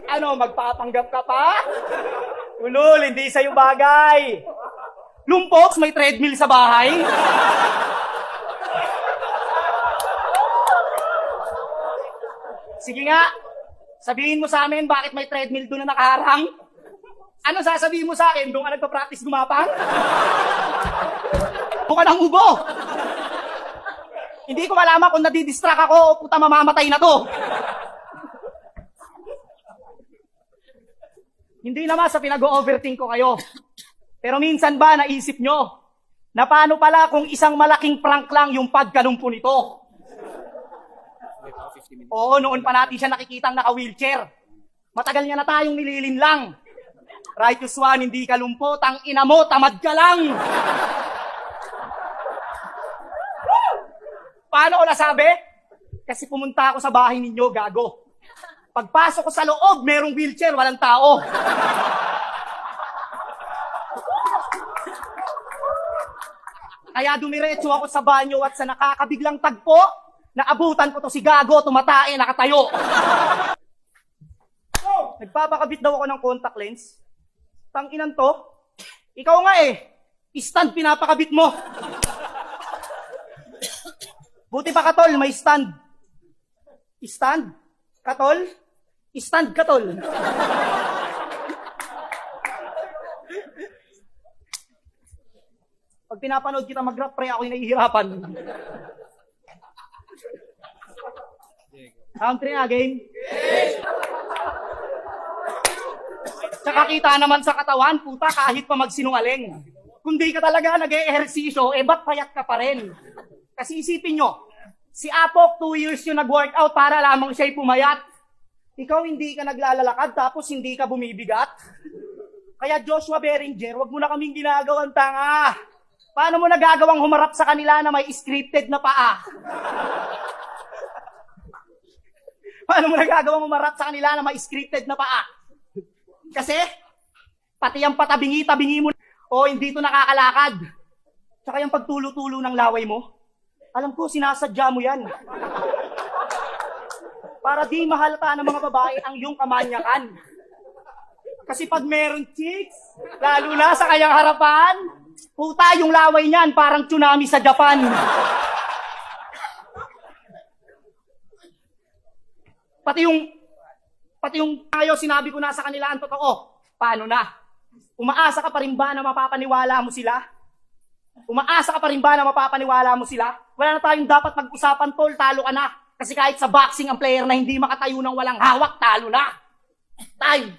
Ano, magpapanggap ka pa? Ulol, hindi sa'yo bagay. Lumpoks, may treadmill sa bahay. Sige nga, sabihin mo sa amin bakit may treadmill doon na nakaharang? Ano sasabihin mo sa akin? Doon ka nagpa-practice gumapang? Buka ng ubo! Hindi ko malaman kung nadidistract ako o puta mamamatay na to. Hindi naman sa pinag-overthink ko kayo. Pero minsan ba naisip nyo na paano pala kung isang malaking prank lang yung pagkalumpo nito? Oo, noon pa natin siya nakikitang naka-wheelchair. Matagal niya na tayong nililinlang. Righteous one, hindi ka lumpo, tang ina mo, tamad ka lang. Paano ko nasabi? Kasi pumunta ako sa bahay ninyo, gago. Pagpasok ko sa loob, merong wheelchair, walang tao. Kaya dumiretso ako sa banyo at sa nakakabiglang tagpo, naabutan ko to si gago, tumatae, nakatayo. Nagpapakabit daw ako ng contact lens. Tanginan to. Ikaw nga stand pinapakabit mo. Buti pa katol, may stand. Stand? Katol? Stand katol. Pag pinapanood kita mag-rap, pre, ako'y nahihirapan. Country nga, game? Tsaka kita naman sa katawan, puta, kahit pa magsinungaling. Kung di ka talaga nag-e-ehersisyo, ba't payat ka pa rin? Kasi isipin nyo, si Apok 2 years yung nag-workout para lamang siya'y pumayat. Ikaw hindi ka naglalalakad tapos hindi ka bumibigat. Kaya Joshua Beringer, wag mo na kaming ginagawang tanga. Paano mo nagagawang humarap sa kanila na may scripted na paa? Paano mo nagagawang humarap sa kanila na may scripted na paa? Kasi, pati yung patabingi-tabingi mo, hindi to nakakalakad. Tsaka yung pagtulo-tulo ng laway mo, alam ko, sinasadya mo yan. Para di mahalata ng mga babae ang iyong kamanyakan. Kasi pag meron chicks, lalo na sa kanyang harapan, puta yung laway niyan, parang tsunami sa Japan. Pati yung tayo, sinabi ko na sa kanila ang totoo. Paano na? Umaasa ka pa rin ba na mapapaniwala mo sila? Umaasa ka pa rin ba na mapapaniwala mo sila? Wala na tayong dapat pag-usapan, tol, talo ka na. Kasi kahit sa boxing ang player na hindi makatayo ng walang hawak, talo na. Time!